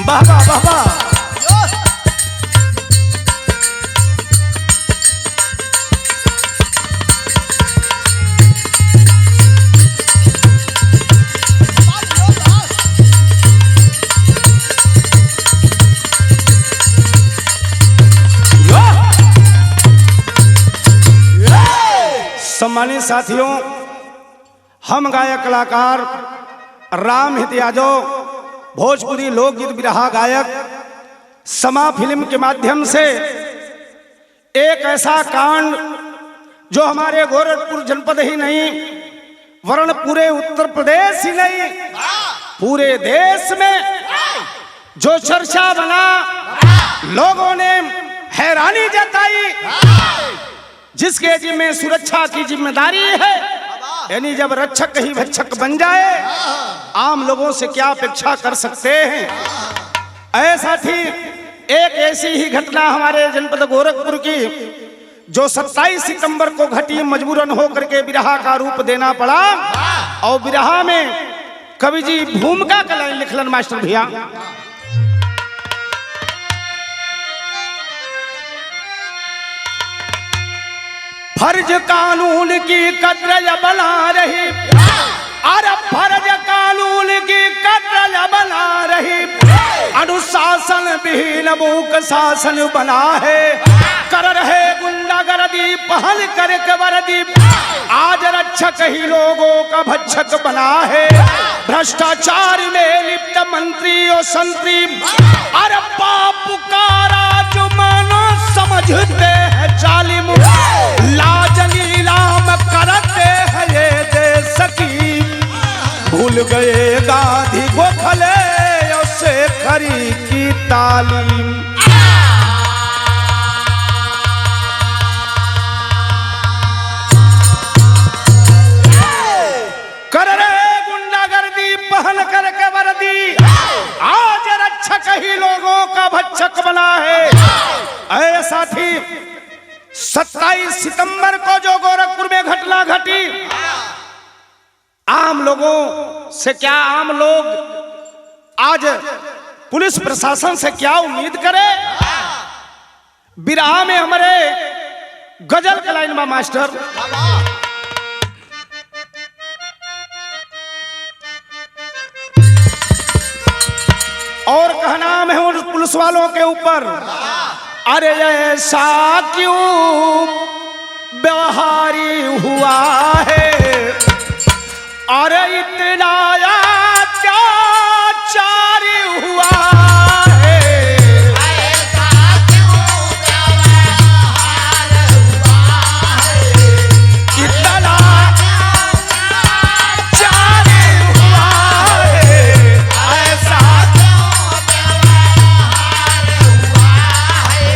बाबा बाबा सम्मानित साथियों, हम गायक कलाकार रामहित यादव भोजपुरी लोकगीत बिरहा गायक समा फिल्म के माध्यम से एक ऐसा कांड जो हमारे गोरखपुर जनपद ही नहीं वरन पूरे उत्तर प्रदेश ही नहीं पूरे देश में जो चर्चा बना, लोगों ने हैरानी जताई, जिसके जिम्मे सुरक्षा की जिम्मेदारी है, यानी जब रक्षक ही भक्षक बन जाए, आम लोगों से क्या अपेक्षा कर सकते हैं। ऐसा थी एक ऐसी ही घटना हमारे जनपद गोरखपुर की जो 27 सितंबर को घटी, मजबूरन होकर के बिरहा का रूप देना पड़ा। और बिरहा में कवि जी भूमिका का लाइन लिखलन मास्टर भैया। फर्ज कानून की कद्र बना रही, अरे फर्ज कानून की कद्र बना रही, अनुशासन विहीन मूक शासन बना है, कर रहे गुंडागर्दी पहल करके वर्दी, आज रक्षक ही लोगों का भक्षक बना है, भ्रष्टाचार में लिप्त मंत्री और संतरी, अरे पाप का राज मानो समझते हैं जालिम, लाज नीलाम करते हैं ये देश की, भूल गए गांधी गोखले और शेखरी की तालीम। कर रहे गुंडागर्दी पहन करके वर्दी, आज रक्षक ही लोगों का भक्षक बना है। ऐसा थी 27 सितंबर को जो गोरखपुर में घटना घटी, आम लोगों से क्या, आम लोग आज पुलिस प्रशासन से क्या उम्मीद करे। बिरहा में हमारे गजल का लाइन बा मास्टर। और कहना है उन पुलिस वालों के ऊपर, अरे ऐसा क्यों व्यवहारी हुआ है, अरे इतना अत्याचार हुआ है, ऐसा क्यों व्यवहार हुआ है, इतना अत्याचार हुआ है, ऐसा क्यों व्यवहार हुआ है,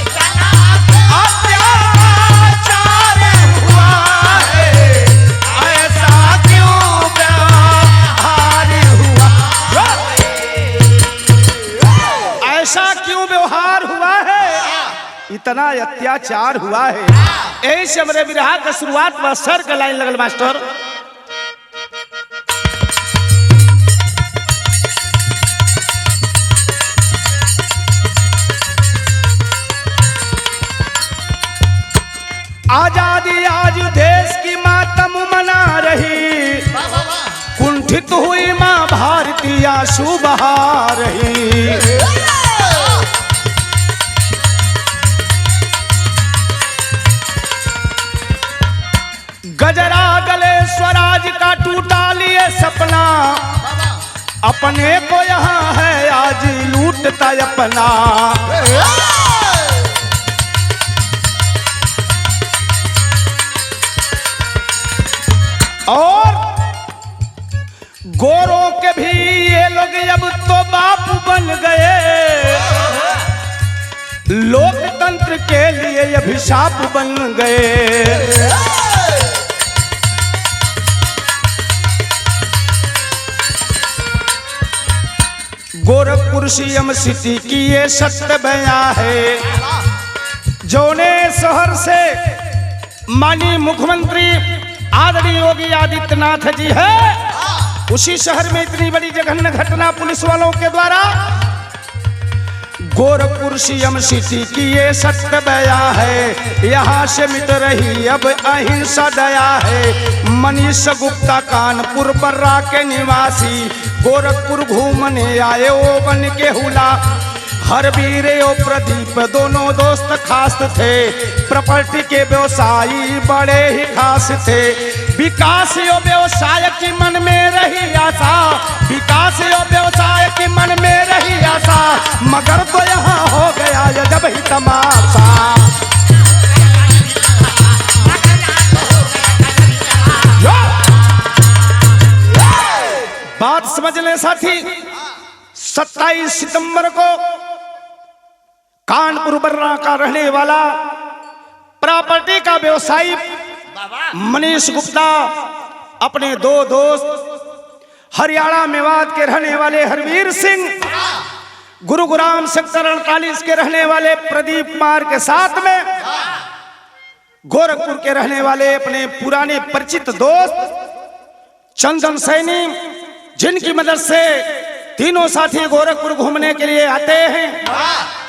इतना अत्याचार हुआ है, ऐसा क्यों व्यवहार हुआ, ऐसा क्यों व्यवहार हुआ है, इतना अत्याचार हुआ है। ऐसे हमारे बिरहा का शुरुआत में सर का लाइन लगल मास्टर। आजादी आज देश की मातम मना रही, कुंठित हुई मां भारती आंसू बहा रही, गजरा गले स्वराज का टूटा लिए सपना, अपने को यहाँ है आज लूटता अपना, और गोरों के भी ये लोग अब तो बाप बन गए, लोकतंत्र के लिए अभिशाप बन गए। गोरखपुर सीएम सिटी की ये सत्य बयां है, जौने शहर से माननीय मुख्यमंत्री आदरणीय योगी आदित्यनाथ जी है, उसी शहर में इतनी बड़ी जघन्य घटना पुलिस वालों के द्वारा। गोरखपुर सीएम सिटी की ये सत्य बया है, यहाँ से मिट रही अब अहिंसा दया है। मनीष गुप्ता कानपुर बर्रा के निवासी, गोरखपुर घूमने आए ओ बन के हुला। हरवीर और प्रदीप दोनों दोस्त खास थे, प्रॉपर्टी के व्यवसायी बड़े ही खास थे। विकास और व्यवसाय की मन में रही आशा, विकास और व्यवसाय की मन में रही आशा, मगर तो यहाँ हो गया ये जब ही तमाशा। बात समझ ले साथी, 27 सितंबर को कानपुर बर्रा का रहने वाला प्रॉपर्टी का व्यवसायी मनीष गुप्ता अपने दो दोस्त हरियाणा मेवात के रहने वाले हरवीर सिंह, गुरुग्राम सेक्टर 48 के रहने वाले प्रदीप कुमार के साथ में गोरखपुर के रहने वाले अपने पुराने परिचित दोस्त चंदन सैनी, जिनकी मदद से तीनों साथी गोरखपुर घूमने के लिए आते हैं।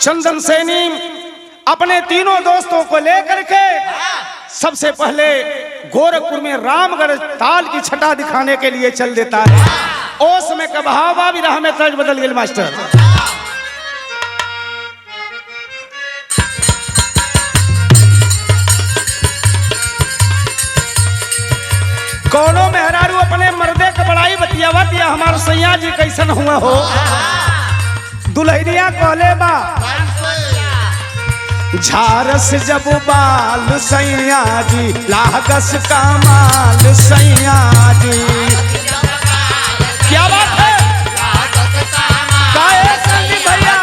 चंदन सैनी अपने तीनों दोस्तों को लेकर के सबसे पहले गोरखपुर में रामगढ़ ताल की छटा दिखाने के लिए चल देता है। उस समय का बहावा भी राह में तर्ज बदल गया मास्टर। कौनो मेहरारू अपने मर्दे के बड़ाई बतियावा दिया, हमारे सैया जी कैसन हुआ हो। दुल्हनिया कहले बा झारस जब बाल सैया जी, लागस कमाल सैया जी। क्या बात है काहे संदीप भैया।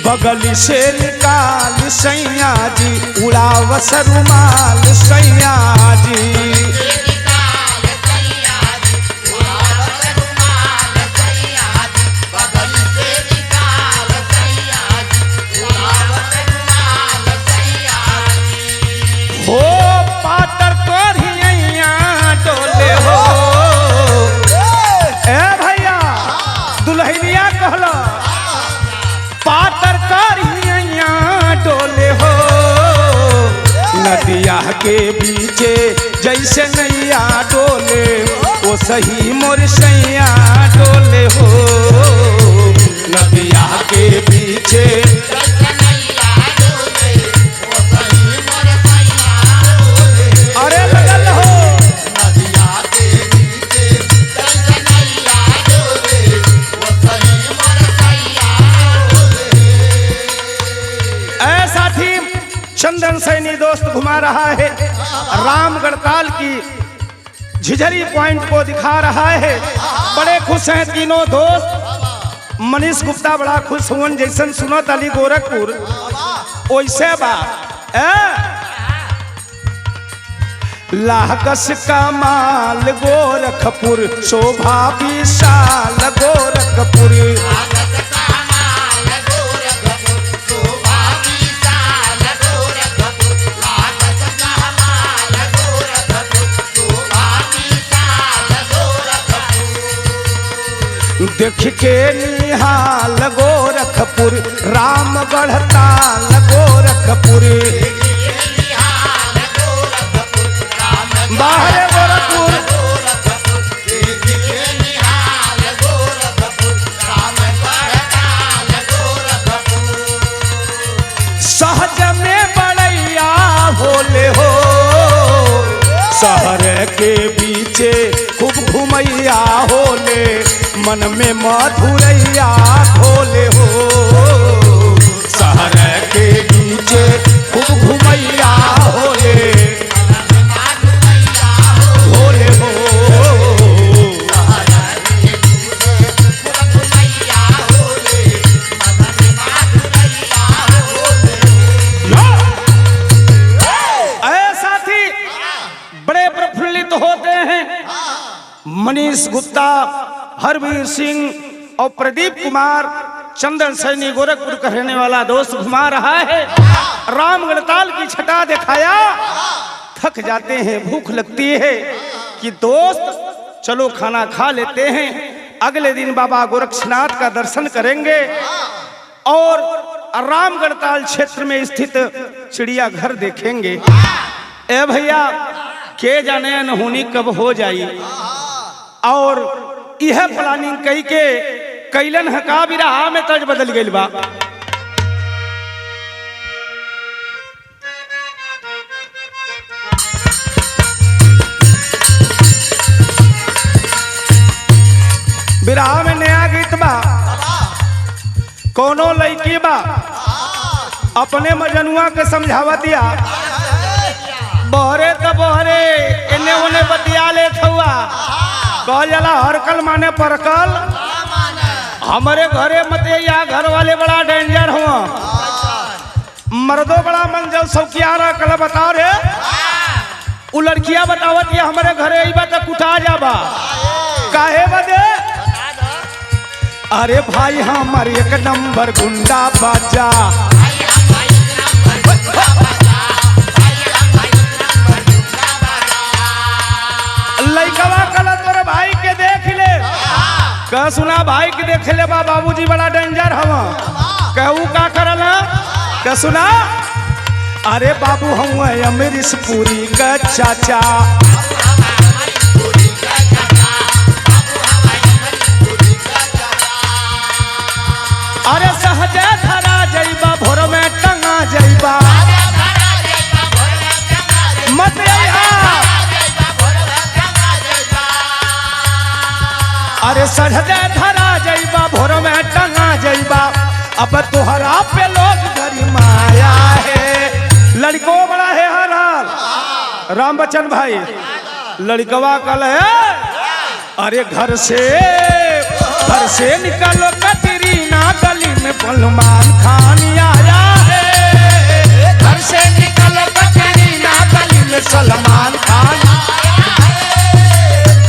बगल से निकाल सैया जी, उड़ावस रुमाल सैया जी। हो पातर कोरिया डोले हो, ए भैया दुल्हनिया कहला पातर कोरिया डोले हो। नदिया के बीचे जैसे नैया डोले, वो सही मोर सैया डोले हो। नदिया के बीचे अरे लगल हो। ऐसा थी चंदन सैनी दोस्त घुमा रहा है, रामगढ़ ताल की झिझरी पॉइंट को दिखा रहा है। बड़े खुश हैं तीनों दोस्त। मनीष गुप्ता बड़ा खुश हुआ, जैसन सुनो तली गोरखपुर वैसे बा। लागस कमाल गोरखपुर, शोभा विशाल गोरखपुर। देख के निहाल गोरखपुर, रामगढ़ ताल गोरखपुर। बाहर गोरखपुर सहज में बड़ैया होले हो। शहर के पीछे खूब घुमैया होले, मन में मधुरैया घोले हो। शहर के पीछे खूब घुमैया होले घोले हो। ऐसा थी बड़े प्रफुल्लित होते हैं मनीष गुप्ता, हरवीर सिंह और प्रदीप कुमार चंदन सैनी गोरखपुर का रहने वाला दोस्त घुमा रहा है। रामगढ़ताल की छटा दिखाया, थक जाते हैं, भूख लगती है कि दोस्त चलो खाना खा लेते हैं, अगले दिन बाबा गोरक्षनाथ का दर्शन करेंगे और रामगढ़ताल क्षेत्र में स्थित चिड़ियाघर देखेंगे। ए भैया के जाने अनहोनी कब हो जाई, और यह प्लानिंग कई के कैलन है का बिरहा में तर्ज बदल गई बा। बिरहा में नया गीत बा, कोनो लड़की बा अपने मजनुआ के समझावतिया, बहरे तो बहरे इन्ने उन्हें बतिया ले थुआ, कह जला हरकल माने परकल, हमारे घरे मत या घर वाले बड़ा डेंजर हुआ, मर्दों बड़ा मंजल सौकियारा कल बता रे, उ लड़किया बतावत ये हमारे घरे आई बात कुटा जाबा, काहे बदे? अरे भाई हमार एक नंबर गुंडा बाजा, लइकवा कल तोरे भाई के देख ले, कह सुना भाई के देख ले बा बाबूजी बड़ा डेंजर हवा, कहू का करल कह सुना, अरे बाबू हम अमरीश पुरी का चाचा, अरे सहजे धरा जइबा भोर में टंगा जइबा, मत अरे सहजे धरा जइबा भोर में टंगा जइबा, अब तोहरा पे लोग धरी माया है। लड़को बड़ा है हर हाल राम बच्चन भाई, लड़कवा कल है अरे घर से निकालो कतरीना गली में सलमान खान आया है, घर से निकालो कतरीना गली में सलमान खान आया है,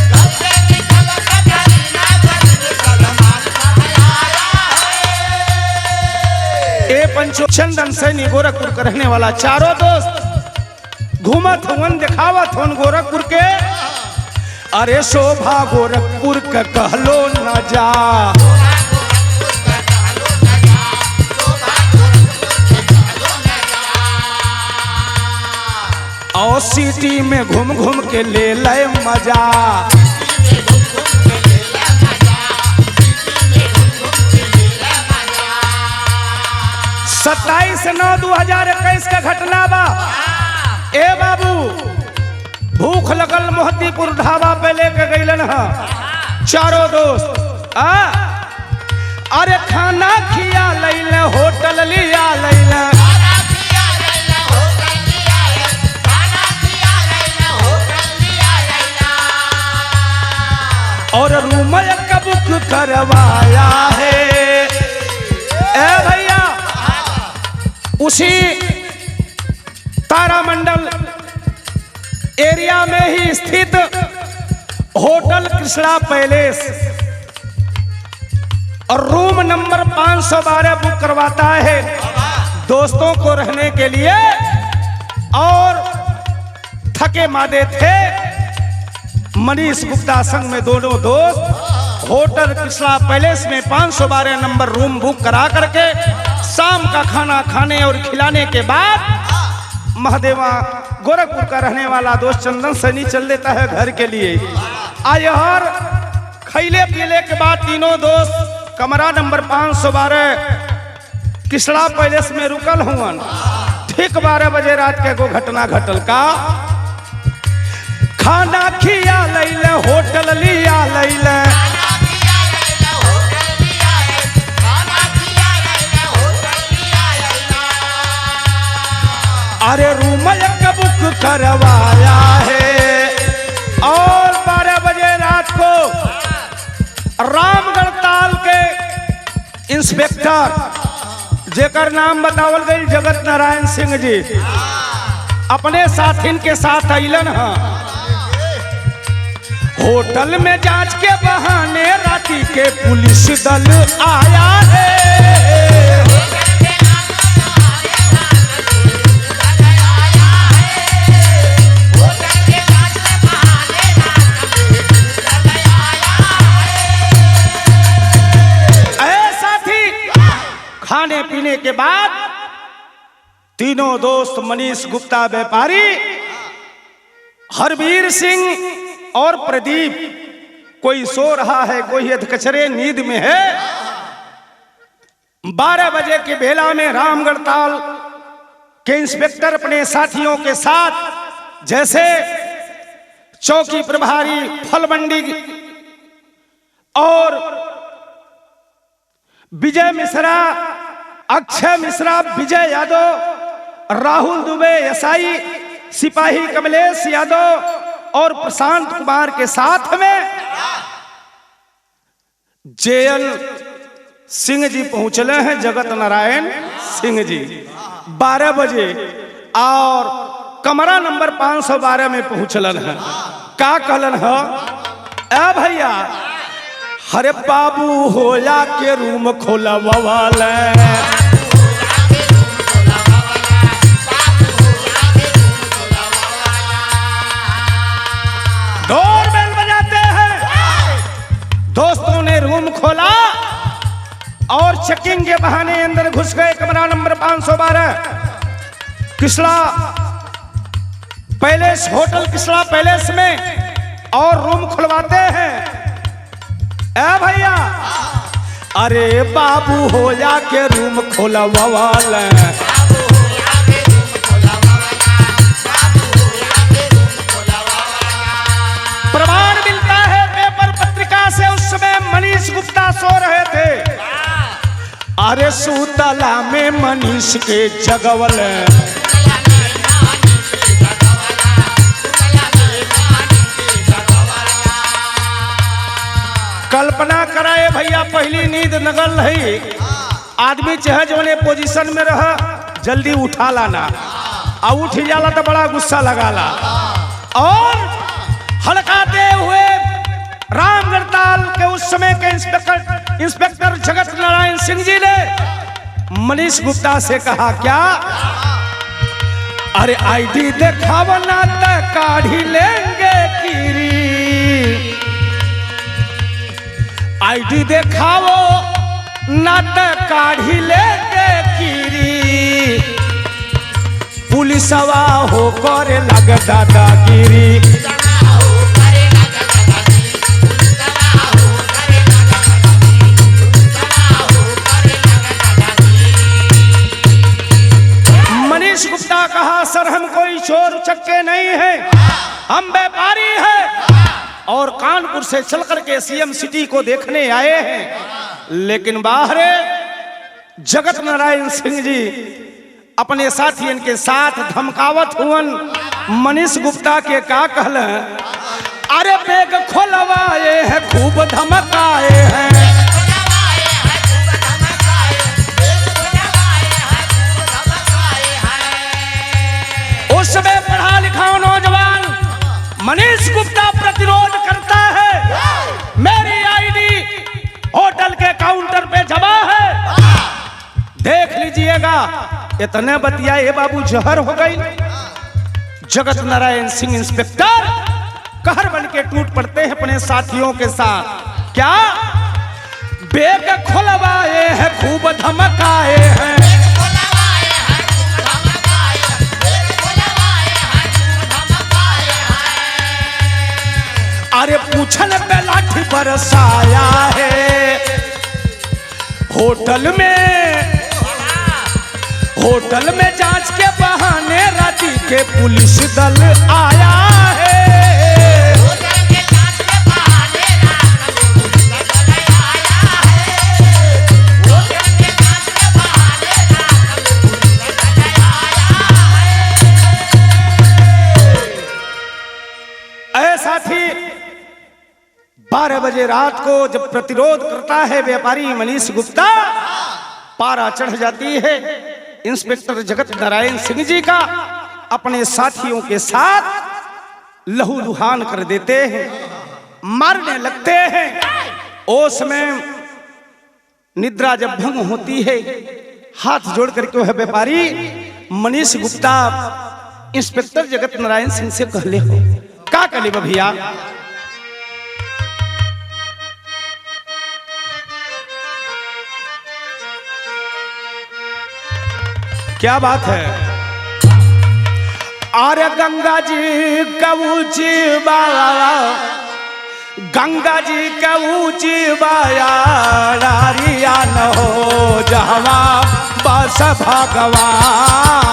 घर से निकालो कतरीना गली में सलमान खान आया है। ए पंचो चंदन सैनी गोरखपुर का रहने वाला चारों दोस्त घूमत हुन दिखावत हुन गोरखपुर के, अरे शोभा गोरखपुर का कहलो न जा, 80 में घूम घूम के ले ले मजा, 27/9/2021 का घटना बा। ए बाबू भूख लगल मोहद्दीपुर ढाबा पे लेके गईलन हा चारों दोस्त, अरे खाना खिया लैले होटल लिया लैले, और रूम एक बुक करवाया है। ए भैया उसी तारामंडल एरिया में ही स्थित होटल कृष्णा पैलेस और रूम नंबर 512 बुक करवाता है दोस्तों को रहने के लिए, और थके मादे थे मनीष गुप्ता संग में दोनों दोस्त होटल कृष्णा पैलेस में 512 नंबर रूम बुक करा करके शाम का खाना खाने और खिलाने के बाद महादेवा गोरखपुर का रहने वाला दोस्त चंदन सैनी चल देता है घर के लिए। आयहर खैले पीले के बाद तीनों दोस्त कमरा नंबर 512 कृष्णा पैलेस में रुकल हुआ। ठीक 12 बजे रात के को घटना घटल का, खाना खिया लैले होटल लिया लैले, अरे रूम एक बुक करवाया है। और 12 बजे रात को रामगढ़ताल के इंस्पेक्टर जेकर नाम बतावल गई जगत नारायण सिंह जी अपने साथिन के साथ अलन है होटल में जांच के बहाने राती के पुलिस दल आया है। ऐसा थी खाने पीने के बाद तीनों दोस्त मनीष गुप्ता व्यापारी, हरवीर सिंह और प्रदीप, कोई सो रहा है, कोई अधकचरे नींद में है। 12 बजे की बेला में रामगढ़ताल के इंस्पेक्टर अपने साथियों के साथ, जैसे चौकी प्रभारी फलमंडी और विजय मिश्रा, अक्षय मिश्रा, विजय यादव, राहुल दुबे, एसआई सिपाही कमलेश यादव और प्रशांत कुमार के साथ में जेएल सिंह जी पहुंचले हैं, जगत नारायण सिंह जी 12 बजे और कमरा नंबर 512 में पहुंचलन है। का कहलन है, ए भैया, हरे बाबू होला के रूम खोला वाला, डोरबेल बजाते हैं। दोस्तों ने रूम खोला और चेकिंग के बहाने अंदर घुस गए। कमरा नंबर 512 किसला पैलेस, होटल किसला पैलेस में, और रूम खुलवाते हैं। ए भैया, अरे बाबू हो जा के रूम खोलवाला, प्रमाण मिलता है पेपर पत्रिका से, उस समय मनीष गुप्ता सो रहे थे। अरे सुतला में मनीष के जगवल, कल्पना कराए भैया, पहली नींद नगल रही। आदमी चाहे जोने पोजीशन में रह, जल्दी उठा लाना, और उठ जाला तो बड़ा गुस्सा लगाला। और हड़काते हुए रामगढ़ताल के उस समय के इंस्पेक्टर जगत नारायण सिंह जी ने मनीष गुप्ता से कहा, क्या? अरे आईडी दिखाओ ना तो काढ़ी लेंगे कीरी, आईडी दिखाओ ना तो काढ़ी लेंगे कीरी, पुलिसवा हो करे लग दादागिरी। मनीष गुप्ता कहा, सर हम कोई चोर चक्के नहीं हैं, हम व्यापारी हैं और कानपुर से चल करके सीएम सिटी को देखने आए हैं। लेकिन बाहर जगत नारायण सिंह जी अपने साथियों के साथ धमकावत हुवन। मनीष गुप्ता के का कहल, अरे बैग खोलवाए हैं, खूब धमकाए हैं, उसमें पढ़ा लिखा नौजवान मनीष गुप्ता प्रतिरोध करता है। मेरी आईडी होटल के काउंटर पे जमा है, देख लीजिएगा। इतने बतियाए बाबू जहर हो गई। जगत नारायण सिंह इंस्पेक्टर कहर बन के टूट पड़ते हैं अपने साथियों के साथ। क्या? बैग खुलवाए हैं, खूब धमकाए हैं, अरे पूछन पे लाठी बरसाया है। होटल में जांच के बहाने राती के पुलिस दल आया है। ऐसा थी 12 बजे रात को जब प्रतिरोध करता है व्यापारी मनीष गुप्ता, पारा चढ़ जाती है इंस्पेक्टर जगत नारायण सिंह जी का। अपने साथियों के साथ लहूलुहान कर देते हैं। मारने लगते हैं। ओस में निद्रा जब भंग होती है, हाथ जोड़ करके वह व्यापारी मनीष गुप्ता इंस्पेक्टर जगत नारायण सिंह से कहले हो का कहले भैया। क्या बात है। अरे गंगा जी का ऊंची बाया, गंगा जी का ऊंची बाया रारिया न हो जहवा बस भगवान।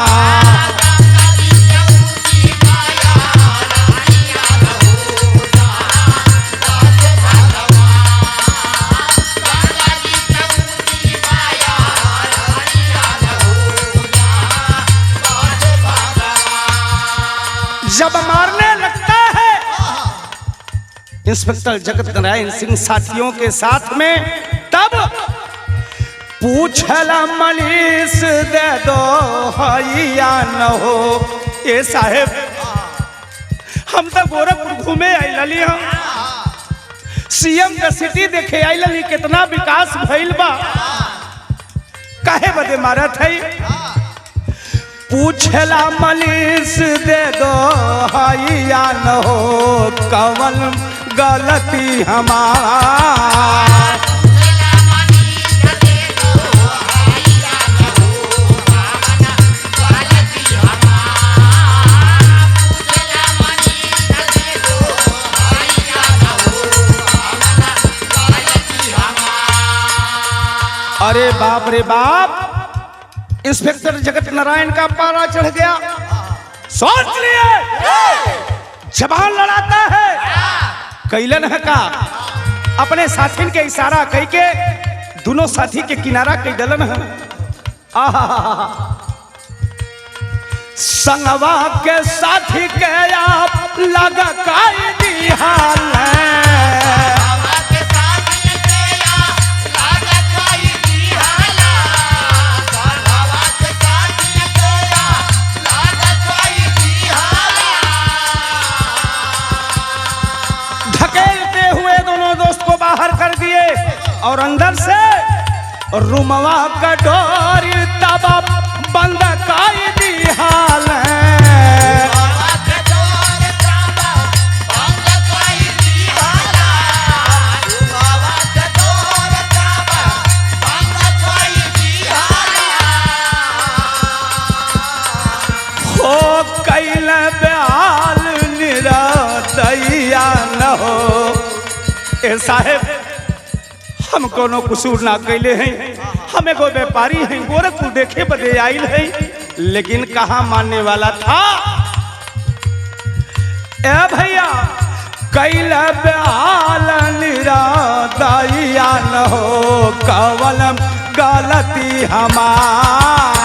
जब मारने लगता है इंस्पेक्टर जगत नारायण सिंह साथियों के साथ में, तब पूछला मनीष दे दो या न हो। ए साहेब हम तो गोरखपुर घूमे आई लली, हम सीएम का सिटी देखे आई लली, कितना विकास भइल बा, काहे बदे मारत है। पूछला मनीष दे दो या न हो कवन गलती हमार। अरे बाप रे बाप, इंस्पेक्टर जगत नारायण का पारा चढ़ गया। सोच लिए जबान लड़ाता है, कैलन है का अपने साथी के इशारा कह के दोनों साथी के किनारा कई डलन है। संगवा के साथी के आप लगा काई दी हाल है। बाहर कर दिए और अंदर से रुमवा का डोर तब बंद काई दी हाल है। हो कैल बेहाल निरदैया न हो। ए साहेब हम कोनो कसूर ना कैले हैं, हम एगो व्यापारी हैं, गोरखपुर देखे बदे आइल है, लेकिन कहाँ मानने वाला था। ए भैया कैल बेहाल निरादैया न हो कवन गलती हमार।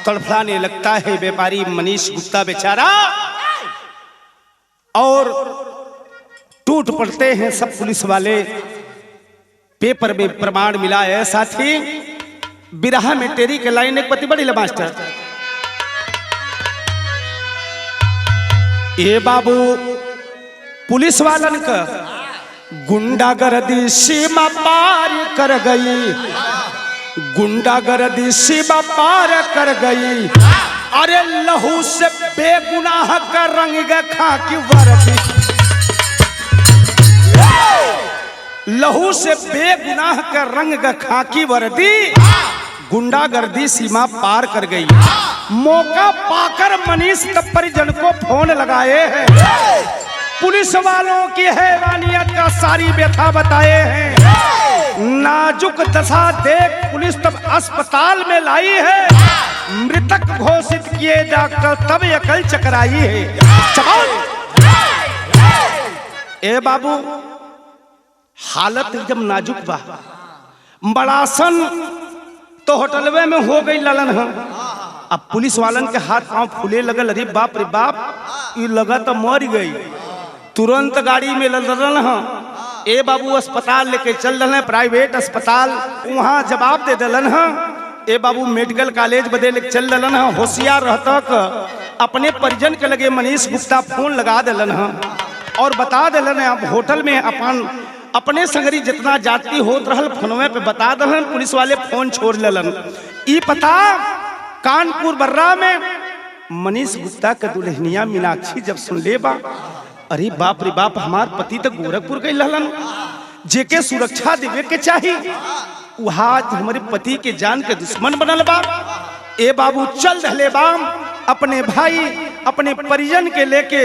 तड़फड़ाने लगता है व्यापारी मनीष गुप्ता बेचारा और टूट पड़ते हैं सब पुलिस वाले। पेपर में प्रमाण मिला है, साथी बिरहा में तेरी के लाइन एक पति बड़ी मास्टर। ये बाबू पुलिस वालन का गुंडागर्दी सीमा पार कर गई, गुंडागर्दी सीमा पार कर गई। अरे लहू से बेगुनाह का रंग खाकी वर्दी, लहू से बेगुनाह का रंग खाकी वर्दी गुंडागर्दी सीमा पार कर गई। मौका पाकर मनीष तब परिजन को फोन लगाए हैं, पुलिस वालों की हैवानियत का सारी व्यथा बताए हैं। नाजुक दशा देख पुलिस तब अस्पताल में लाई है, मृतक घोषित किए डॉक्टर तब अकल चकराई है। ए बाबू हालत एकदम नाजुक बा, बड़ासन तो होटलवे में हो गई ललन है, अब पुलिस वालन के हाथ पांव फूले लगल, अरे बाप रे बाप, ये लगा तो मर गई। तुरंत गाड़ी में लदल ए बाबू अस्पताल लेके चल रहे, प्राइवेट अस्पताल। वहाँ जवाब दे दिलन ए बाबू मेडिकल कॉलेज बदे लेके चल दिलन। होशियार रहता अपने परिजन के लगे मनीष गुप्ता फोन लगा दिलन और बता दिलन अब होटल में अपने संगरी जितना जाति होत रहल फोनवे पे बता दिलन। पुलिस वाले फोन छोड़ लेलन। ई पता कानपुर बर्रा में मनीष गुप्ता के दुल्हनिया मीनाक्षी जब सुन ले बा, अरे बाप रे बाप, हमार पति तो गोरखपुर गई रहलन, जेके सुरक्षा देवे के चाहिए, वहाँ हमारे पति के जान के दुश्मन बनल बा। ए बाबू चल रहे बा अपने भाई अपने परिजन के लेके।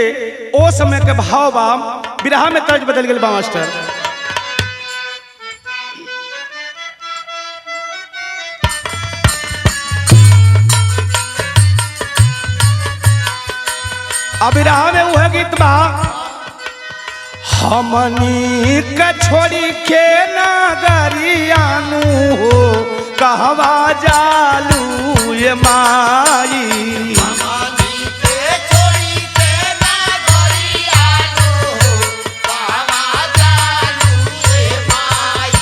ओ समय के भाव बा, बिरहा में तर्ज बदल गए बा मास्टर। अब बिरहा में वह गीत बा, हमनी का छोड़ी के नागरियानु हो कहवा जालू ये माई। हमनी के छोड़ी के नागरियानु हो कहवा जालू ये माई।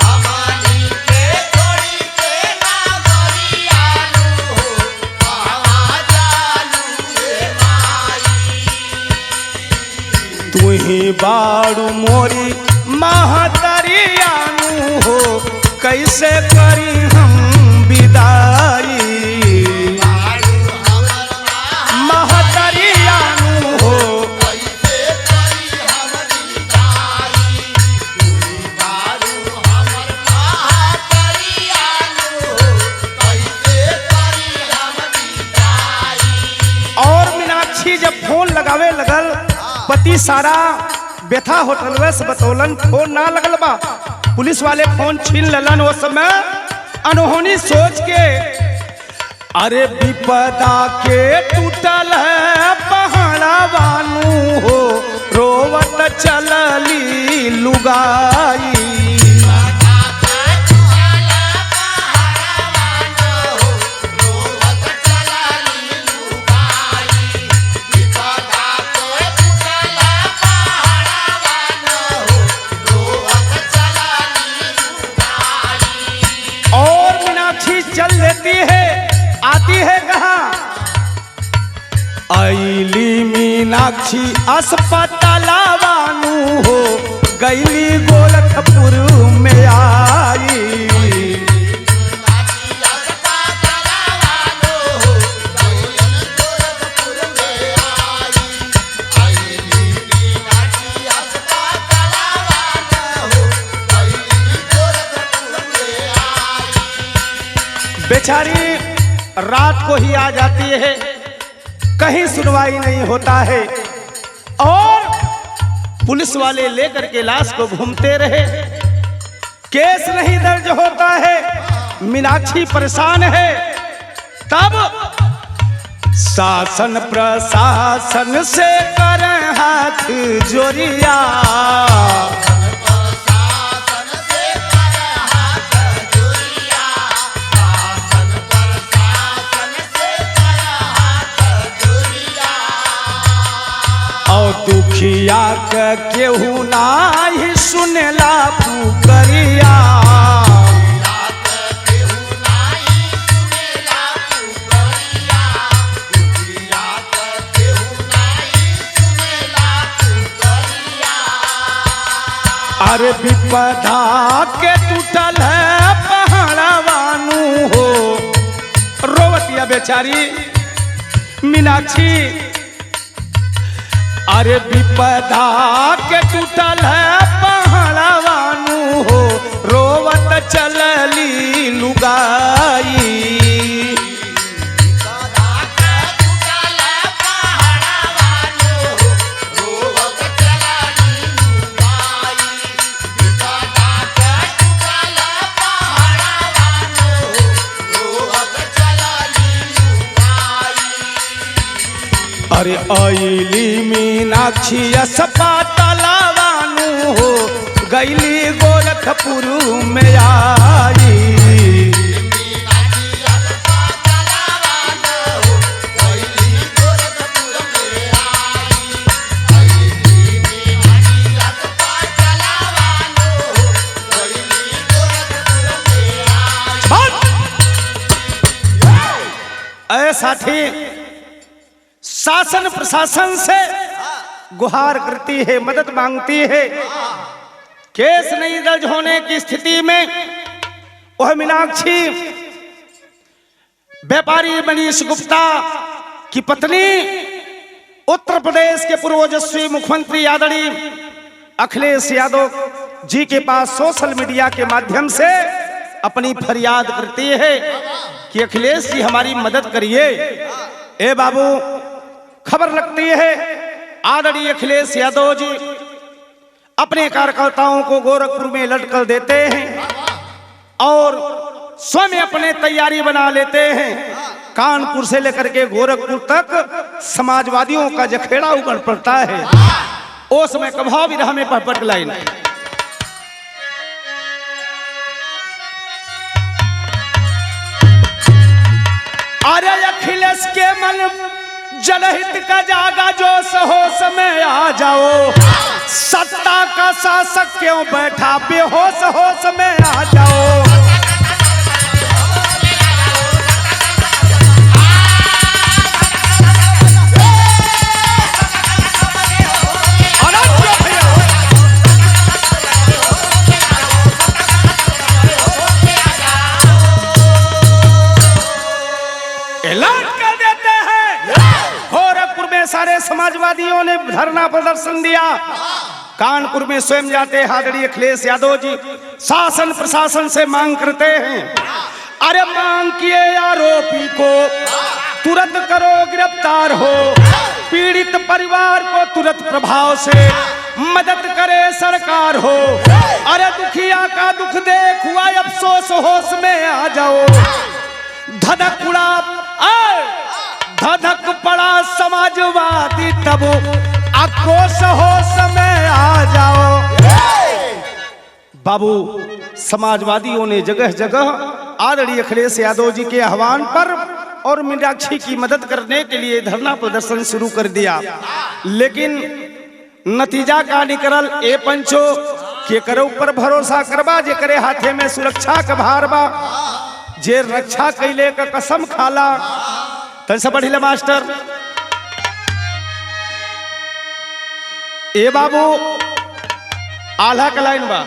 हमनी के छोड़ी के नागरियानु हो कहवा जालू ये माई। तुही बाड़ू मोरी महतरियानु हो कैसे करी हम विदाई। महतरियानु हो कैसे करी हम विदाई। तुही बारू हमर महतरियानु हो कैसे करी हम विदाई। और मीनाक्षी जब फोन लगावे लगल, पति सारा व्यथा होटलवे से बतौलन, फोन ना लगल बा। पुलिस वाले फोन छीन लेलन। वो समय अनहोनी सोच के, अरे विपदा के टूटल है पहाड़ा बानू हो रोवत चलली लुगाई। चल देती है, आती है कहाँ, आईली मीनाक्षी अस्पतालवानू हो गईली गोरखपुर में आई। बेचारी रात को ही आ जाती है, कहीं सुनवाई नहीं होता है और पुलिस वाले लेकर के लाश को घूमते रहे, केस नहीं दर्ज होता है। मीनाक्षी परेशान है। तब शासन प्रशासन से करें हाथ जोड़िया। दुखिया के केहू नाही सुनेला पुकरिया। अरे विपदा के टूटल है पहाड़वानू हो रोवतिया बेचारी मीनाक्षी। अरे विपदा के टूटल है पहाड़वानू हो रोवत चलली लुगाई। अरे आईली मीनाक्षी अस्पतालवानू हो गईली गोरखपुर में आई। ऐसा थी शासन प्रशासन से गुहार करती है, मदद मांगती है। केस नहीं दर्ज होने की स्थिति में वह मीनाक्षी व्यापारी मनीष गुप्ता की पत्नी उत्तर प्रदेश के पूर्व ओजस्वी मुख्यमंत्री आदरणीय अखिलेश यादव जी के पास सोशल मीडिया के माध्यम से अपनी फरियाद करती है कि अखिलेश जी हमारी मदद करिए। ए बाबू, खबर लगती है आदरणीय अखिलेश यादव जी अपने कार्यकर्ताओं को गोरखपुर में लटकल देते हैं और स्वयं अपने तैयारी बना लेते हैं। कानपुर से लेकर के गोरखपुर तक समाजवादियों का जखेड़ा उमड़ पड़ता है। उस समय कभाव भी रहा में पटपट लाइन अरे अखिलेश के मन जनहित का जागा जोश होश में आ जाओ, सत्ता का शासक क्यों बैठा बेहोश होश में आ जाओ। सारे समाजवादियों ने धरना प्रदर्शन दिया। कानपुर में स्वयं जाते आदरणीय अखिलेश यादव जी शासन प्रशासन से मांग करते हैं, अरे मांग किए आरोपी को तुरंत करो गिरफ्तार हो, पीड़ित परिवार को तुरंत प्रभाव से मदद करे सरकार हो। अरे दुखिया का दुख देख हुआ अफसोस होश में आ जाओ। धधक उड़ा धधक पड़ा समाजवादी तब आक्रोश होश में आ जाओ। बाबू, समाजवादियों ने जगह जगह आदरणीय अखिलेश यादव जी के आह्वान पर और मीनाक्षी की मदद करने के लिए धरना प्रदर्शन शुरू कर दिया, लेकिन नतीजा का निकलल ए पंचो के करे ऊपर भरोसा करबा, जे करे हाथे में सुरक्षा का भार बा, जे रक्षा कैले का कसम खाला। तन से बढ़िले मास्टर ए बाबू, आल्हा का लाइन बा,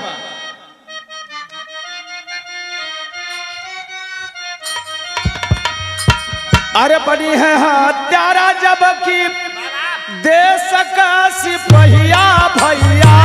अरे बनी है हत्यारा जबकि देश का सिपहिया भैया।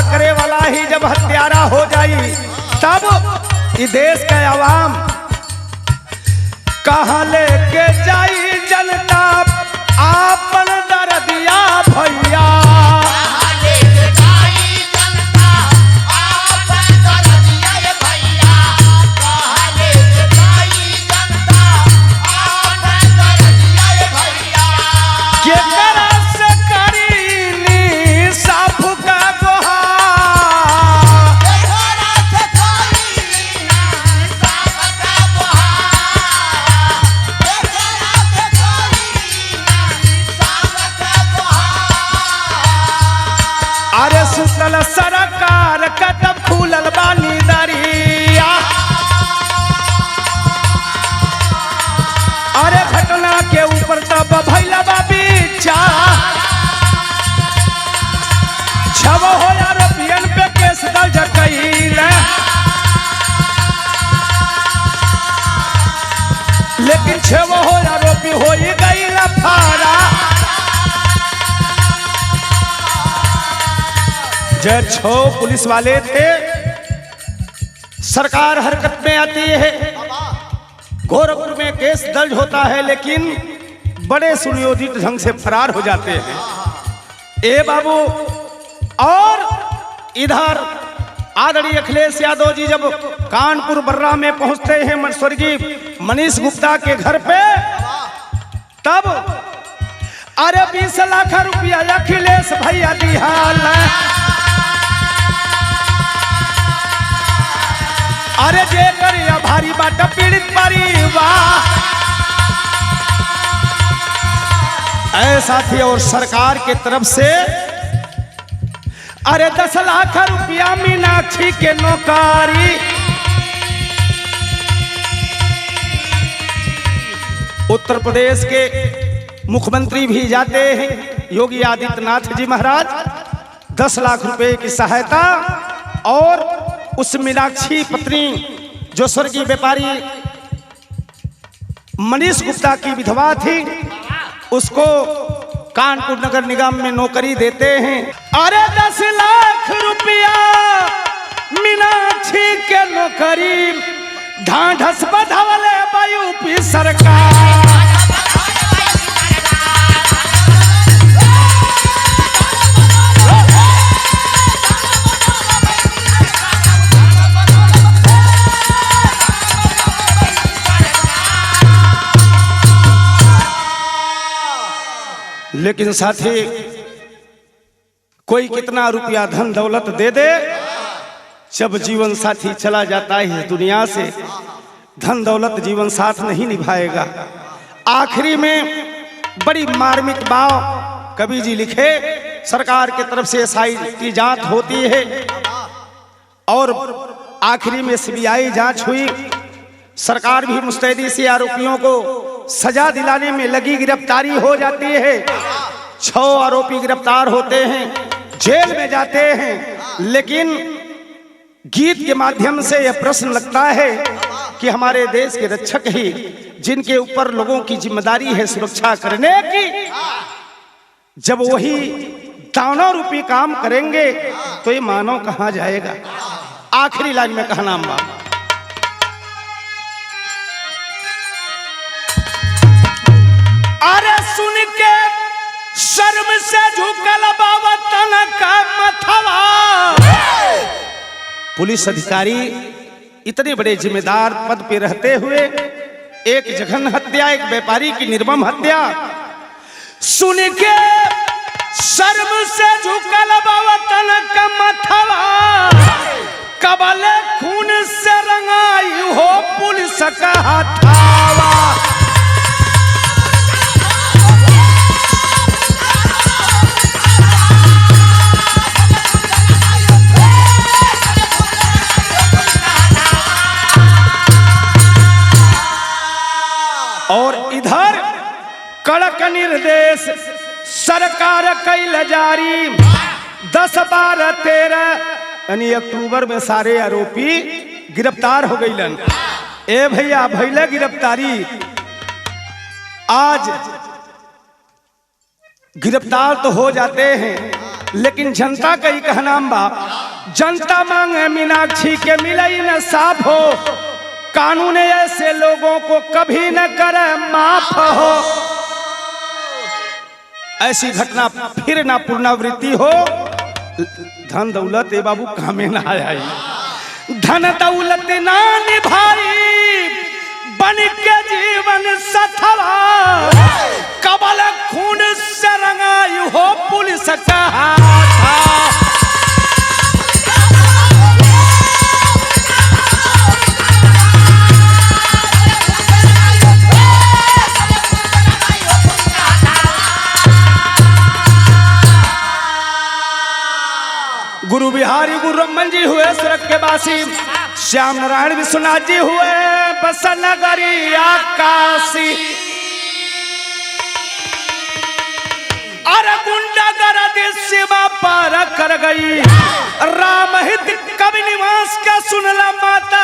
करे वाला ही जब हत्यारा हो जाई तब इस देश का आवाम कहाँ लेके जाई जनता आपन दर्दिया भैया। सरकार कदम खुलल बानी दरिया, अरे घटना के ऊपर तब भैला बीचा छव हो आरोपियन पे केस दर्ज कइले, लेकिन छव हो आरोपी हो गई लफारा। जो 6 पुलिस वाले थे, सरकार हरकत में आती है, गोरखपुर में केस दर्ज होता है, लेकिन बड़े सुनियोजित ढंग से फरार हो जाते हैं। ए बाबू, और इधर आदरणीय अखिलेश यादव जी जब कानपुर बर्रा में पहुंचते हैं स्वर्गीय मनीष गुप्ता के घर पे, तब अरे 20 लाख रुपया अखिलेश भैया दिहाल, अरे जे कर भारी बाटा पीड़ित परिवार। ऐसा थी और सरकार के तरफ से अरे 10 लाख रुपया मीनाक्षी के नौकरी। उत्तर प्रदेश के मुख्यमंत्री भी जाते हैं योगी आदित्यनाथ जी महाराज, 10 लाख रुपए की सहायता। और उस मीनाक्षी पत्नी जो स्वर्गीय व्यापारी मनीष गुप्ता की विधवा थी, उसको कानपुर नगर निगम में नौकरी देते हैं। अरे 10 लाख रुपया मीनाक्षी के नौकरी, ढांढस बधवले यूपी सरकार। लेकिन साथी कोई कितना रुपया धन दौलत दे दे, जब जीवन साथी चला जाता है इस दुनिया से, धन दौलत जीवन साथ नहीं निभाएगा। आखिरी में बड़ी मार्मिक बात कवि जी लिखे, सरकार की तरफ से एसआई की जांच होती है और आखिरी में सीबीआई जांच हुई। सरकार भी मुस्तैदी से आरोपियों को सजा दिलाने में लगी, गिरफ्तारी हो जाती है। 6 आरोपी गिरफ्तार होते हैं, जेल में जाते हैं। लेकिन गीत के माध्यम से यह प्रश्न लगता है कि हमारे देश के रक्षक ही, जिनके ऊपर लोगों की जिम्मेदारी है सुरक्षा करने की, जब वही दानव रूपी काम करेंगे तो ये मानव कहां जाएगा। आखिरी लाइन में कहना अम्मा, अरे सुन के शर्म से झुकल बाबा तन का मथवा। पुलिस अधिकारी इतने बड़े जिम्मेदार पद पे रहते हुए एक जघन्य हत्या, एक व्यापारी की निर्मम हत्या, सुन के शर्म से झुकल बाबा तन का मथवा। कबले खून से रंगाई हो पुलिस का हथावा। और इधर कड़क निर्देश सरकार कैल जारी, 10, 12, 13 यानी अक्टूबर में सारे आरोपी गिरफ्तार हो गईलन। ए भैया भैले गिरफ्तारी, आज गिरफ्तार तो हो जाते हैं, लेकिन जनता का ही कहना बा, जनता मांगे मीनाक्षी के मिले न साफ हो, कानून ऐसे लोगों को कभी न करे माफ हो। ऐसी घटना फिर ना पुनरावृत्ति हो। धन दौलत ए बाबू कामे ना आई, धन दौलत ना निभाई, बन के जीवन सथवा। कबल खून से रंगाई हो पुलिस का हाथ। गुरु बिहारी गुरु रमन जी हुए स्वर्ग के वासी, श्याम नारायण विश्वनाथ जी हुए बसन नगरी आकाशी। अरे गुंडा गर्दी सीमा पार कर गई, राम हित कवि निवास का सुनला माता